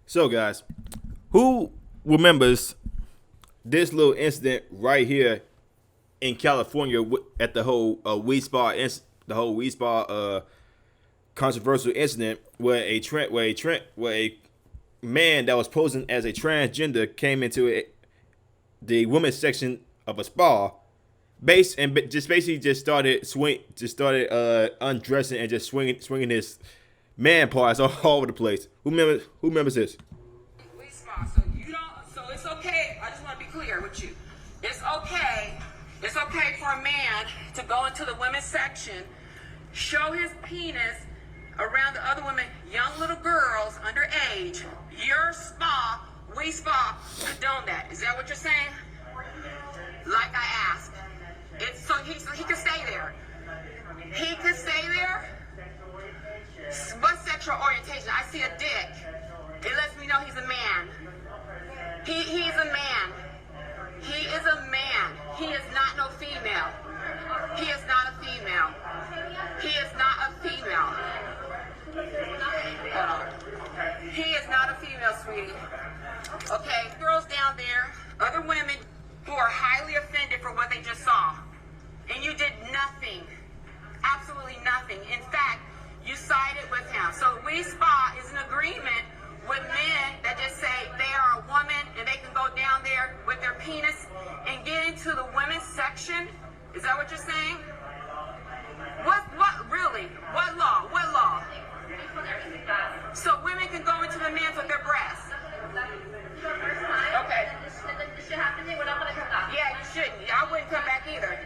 So, guys, who remembers this little incident right here in California at the whole the whole weed spa controversial incident where a man that was posing as a transgender came into the women's section of a spa, just basically just started undressing and just swinging his man parts all over the place. Who remembers this? So you don't. So it's okay. I just want to be clear with you. It's okay. It's okay for a man to go into the women's section, show his penis around the other women, young little girls underage. Your spa, we spa, condone that. Is that what you're saying? Like I asked. It's so he can stay there. He can stay there. What sexual orientation? I see a dick. It lets me know he's a man. He's a man. He is a man. He is not no female. He is not a female. He is not a female. Hold on. He is not a female, sweetie. Okay, girls down there, other women who are highly offended for what they just saw. And you did nothing. Absolutely nothing. In fact, you sided with him. So We Spa is an agreement with men that just say they are a woman and they can go down there with their penis and get into the women's section. Is that what you're saying? What really? What law? What law? So women can go into the men's with their breasts. Okay. This should happen. We're not gonna come back. Yeah, you shouldn't. I wouldn't come back either.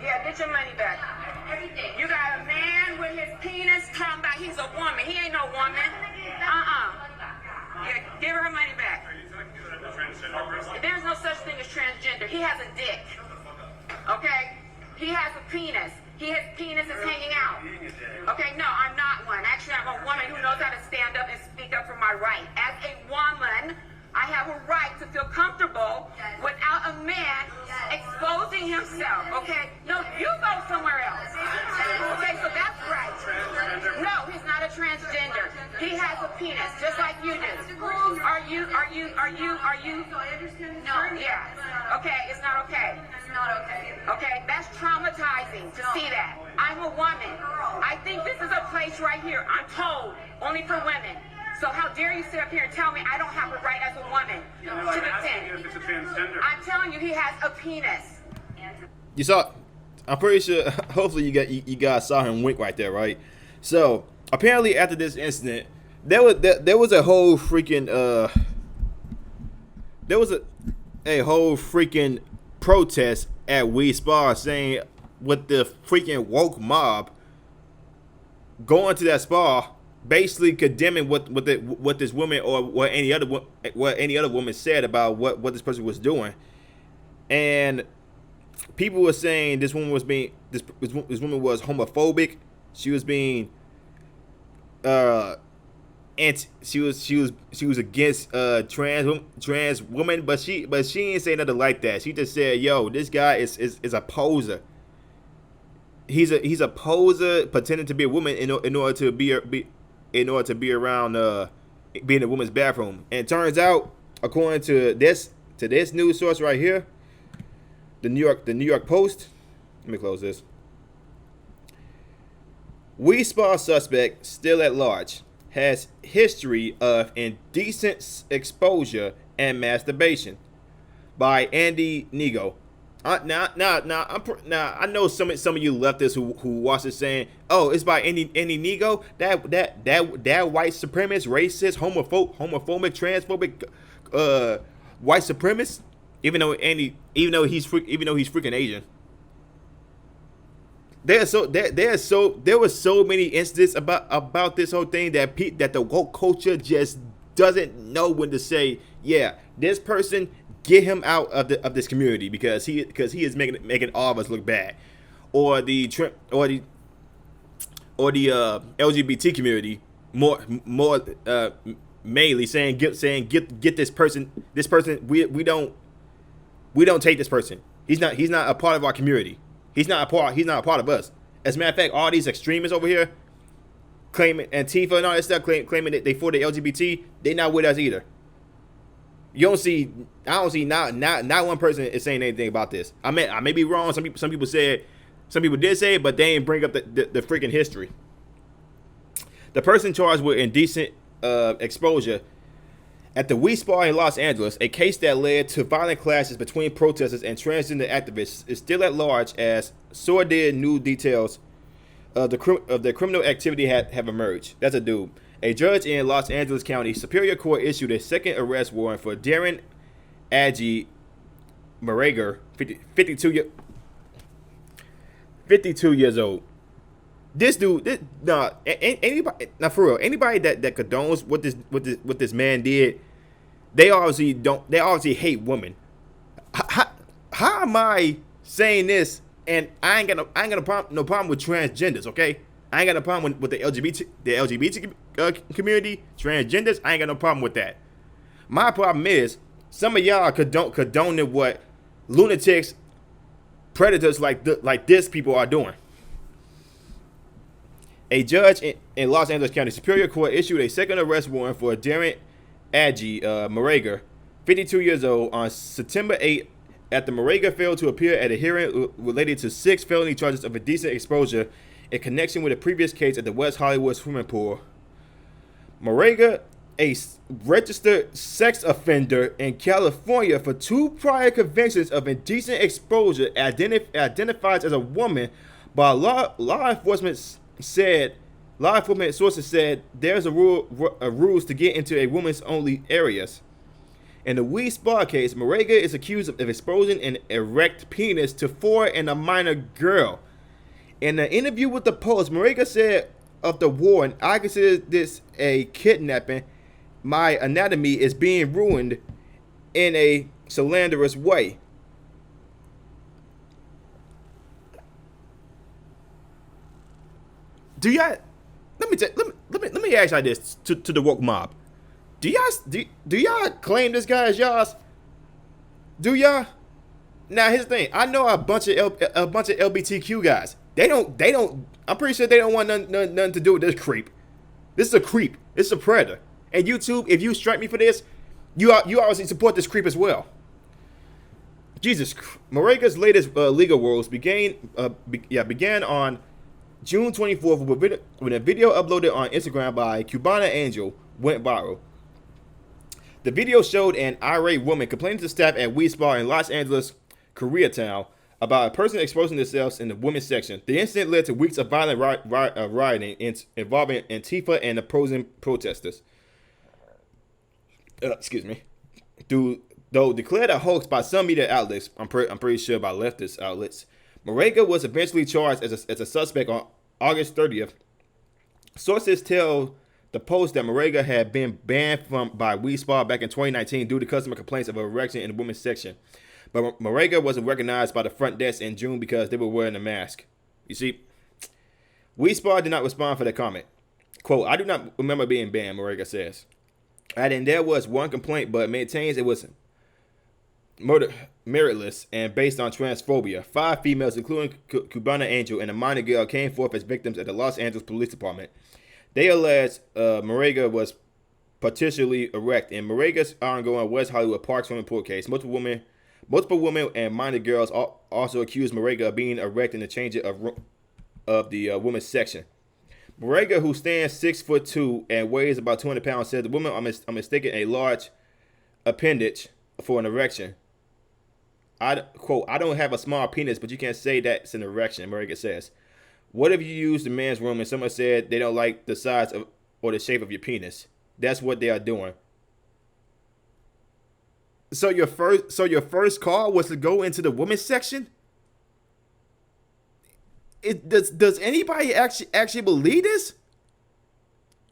Yeah, get your money back. Everything. You got a man with his penis talking about he's a woman. He ain't no woman. Yeah, give her money back. There's no such thing as transgender. He has a dick. Okay? He has a penis. His penis is hanging out. Okay, no, I'm not one. Actually, I'm a woman who knows how to stand up and speak up for my right. As a woman, I have a right to feel comfortable without a man exposing himself. Okay? No, you go somewhere else. Okay, so that's right. No, he's not a transgender. He has a penis, just like you do. Are you? No, yeah. Okay, it's not okay. It's not okay. Okay, that's traumatizing to see that. I'm a woman. I think this is a place right here, I'm told, only for women. So how dare you sit up here and tell me I don't have a right as a woman to defend? I'm telling you, he has a penis. You saw. I'm pretty sure. Hopefully, you guys saw him wink right there, right? So apparently, after this incident, there was a whole freaking a whole freaking protest at We Spa saying with the freaking woke mob going to that spa, basically condemning what this woman or what any other woman said about what this person was doing, and people were saying this woman was homophobic. She was being and she was against trans women, but she ain't say nothing like that. She just said, "Yo, this guy is a poser. He's a poser pretending to be a woman in order to be around being in a woman's bathroom." And it turns out, according to this news source right here, the New York Post. Let me close this. We Spa suspect still at large has history of indecent exposure and masturbation by Andy Nego. I know some of you leftists who watch this saying, "Oh, it's by Andy Nego, that white supremacist, racist, homophobic, transphobic, white supremacist." Even though he's freaking Asian. There were so many incidents about this whole thing that the woke culture just doesn't know when to say, yeah, this person, get him out of this community because he is making all of us look bad, or the LGBT community more mainly saying get this person we don't take this person. He's not a part of our community. He's not a part of us. As a matter of fact, all these extremists over here, claiming Antifa and all that stuff, claiming that they for the LGBT, they not with us either. I don't see not one person is saying anything about this. I may be wrong. Some people did say it, but they ain't bring up the freaking history. The person charged with indecent exposure at the We Spa in Los Angeles, a case that led to violent clashes between protesters and transgender activists, is still at large as sordid new details of the criminal activity have emerged. That's a dude. A judge in Los Angeles County Superior Court issued a second arrest warrant for Darren Agee Morager, 52 years old. This dude, anybody, now for real, anybody that condones what this man did, they obviously hate women. How am I saying this? And I ain't got no problem with transgenders, okay? I ain't got no problem with the LGBT community, transgenders. I ain't got no problem with that. My problem is some of y'all condoning what lunatics, predators like this people are doing. A judge in Los Angeles County Superior Court issued a second arrest warrant for Darren Agee Morager, 52 years old, on September 8 after Morager failed to appear at a hearing related to 6 felony charges of indecent exposure in connection with a previous case at the West Hollywood swimming pool. Morager, a registered sex offender in California for 2 prior convictions of indecent exposure, identifies as a woman, by law enforcement sources said there's a rules to get into a woman's only areas. In the We Spa case, Morager is accused of exposing an erect penis to 4 and a minor girl. In an interview with the Post, Morager said of the warrant, "I consider this a kidnapping. My anatomy is being ruined in a slanderous way." Do y'all? Let me ask y'all this to the woke mob. Do y'all claim this guy as y'all's? Do y'all? Now here's the thing. I know a bunch of LGBTQ guys. They don't. I'm pretty sure they don't want nothing to do with this creep. This is a creep. This is a predator. And YouTube, if you strike me for this, you obviously support this creep as well. Jesus, Morager's latest legal woes began on June 24th when a video uploaded on Instagram by Cubana Angel went viral. The video showed an irate woman complaining to staff at We Spa in Los Angeles, Koreatown, about a person exposing themselves in the women's section. The incident led to weeks of violent rioting involving Antifa and opposing protesters. Excuse me. Though declared a hoax by some media outlets, I'm pretty sure by leftist outlets, Morager was eventually charged as a suspect on August 30th. Sources tell the Post that Morager had been banned by We Spa back in 2019 due to customer complaints of erection in the women's section. But Morager wasn't recognized by the front desk in June because they were wearing a mask. You see, We Spa did not respond for the comment. Quote, "I do not remember being banned," Morager says. Adding there was one complaint, but maintains it was meritless and based on transphobia. 5 females, including Cubana Angel and a minor girl, came forth as victims at the Los Angeles Police Department. They alleged Morager was partially erect. In Morager's ongoing West Hollywood Park swimming pool case, multiple women and minor girls also accused Morager of being erect in the change of the women's section. Morager, who stands 6'2" and weighs about 200 pounds, said the women are mistaking a large appendage for an erection. Quote, "I don't have a small penis, but you can't say that's an erection," Morager says. "What if you used the men's room and someone said they don't like the size of or the shape of your penis? That's what they are doing." So your first call was to go into the women's section? Does anybody actually believe this?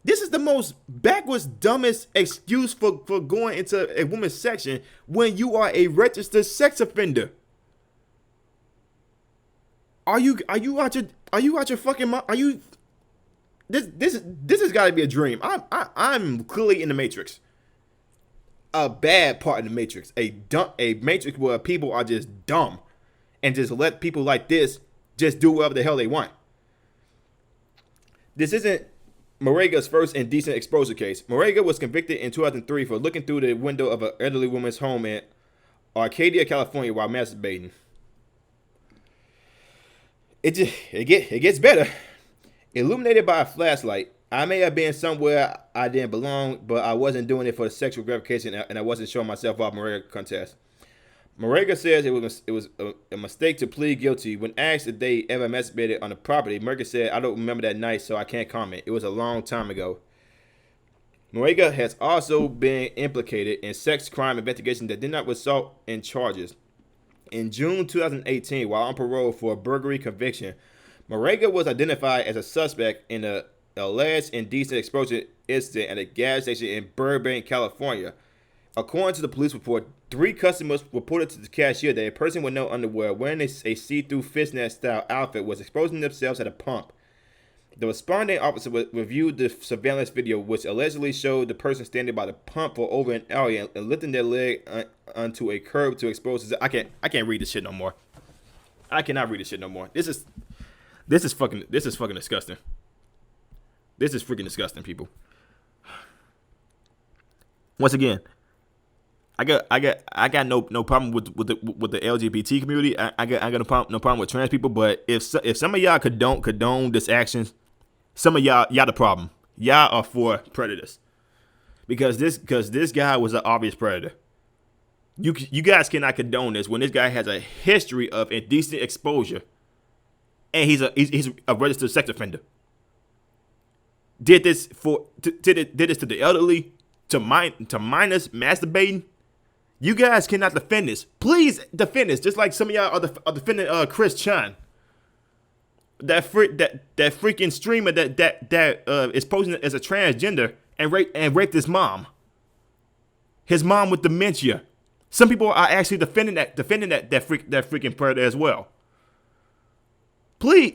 This is the most backwards, dumbest excuse for going into a women's section when you are a registered sex offender. Are you out your fucking mind? Are you? This has got to be a dream. I'm clearly in the Matrix. A bad part of the Matrix. A Matrix where people are just dumb and just let people like this just do whatever the hell they want. This isn't Morega's first indecent exposure case. Morega was convicted in 2003 for looking through the window of an elderly woman's home in Arcadia, California, while masturbating. It gets better. Illuminated by a flashlight, I may have been somewhere I didn't belong, but I wasn't doing it for the sexual gratification, and I wasn't showing myself off. Morega contest. Morega says it was a mistake to plead guilty. When asked if they ever masturbated on the property, Morega said, "I don't remember that night, so I can't comment. It was a long time ago." Morega has also been implicated in sex crime investigations that did not result in charges. In June 2018, while on parole for a burglary conviction, Morega was identified as a suspect in an alleged indecent exposure incident at a gas station in Burbank, California. According to the police report, 3 customers reported to the cashier that a person with no underwear wearing a see-through fishnet-style outfit was exposing themselves at a pump. The responding officer reviewed the surveillance video, which allegedly showed the person standing by the pump for over an hour and lifting their leg onto a curb to expose his. I can't read this shit no more. I cannot read this shit no more. This is fucking disgusting. This is freaking disgusting, people. Once again, I got no problem with the LGBT community. I got no problem with trans people. But if some of y'all condone this action, some of y'all the problem. Y'all are for predators, because this guy was an obvious predator. You guys cannot condone this when this guy has a history of indecent exposure, and he's a registered sex offender. Did this to the elderly, to minors masturbating. You guys cannot defend this. Please defend this, just like some of y'all are defending Chris Chan, that freaking streamer that is posing as a transgender and raped his mom with dementia. Some people are actually defending that freaking predator as well. Please,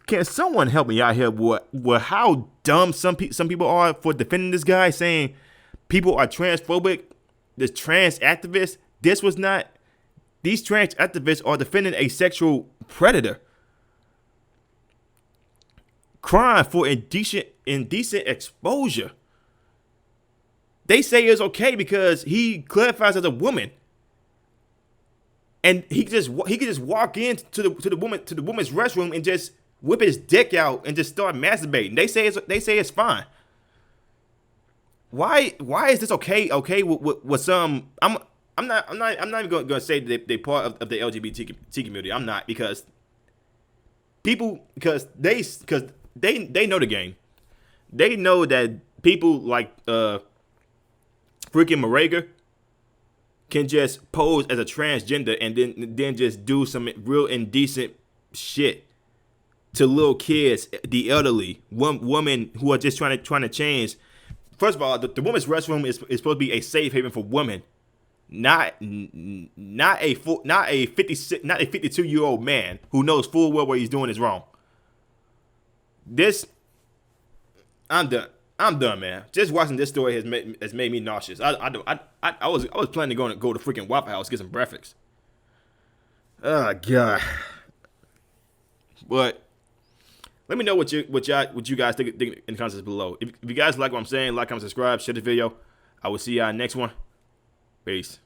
can someone help me out here with how dumb some people are for defending this guy, saying people are transphobic. This trans activist, these trans activists are defending a sexual predator. Crime for indecent exposure. They say it's okay because he clarifies as a woman, and he could just walk into the woman's restroom and just whip his dick out and just start masturbating. They say it's fine. Why is this okay with some? I'm not even going to say that they part of the LGBT community. I'm not, because they know the game. They know that people like freaking Morega can just pose as a transgender and then just do some real indecent shit to little kids, the elderly, women who are just trying to change. First of all, the women's restroom is supposed to be a safe haven for women, not a 52-year-old man who knows full well what he's doing is wrong. I'm done, man. Just watching this story has made me nauseous. I was planning to go to freaking Waffle House, get some breakfast. Oh God. But let me know what you guys think in the comments below. If you guys like what I'm saying, like, comment, subscribe, share the video. I will see y'all next one. Peace.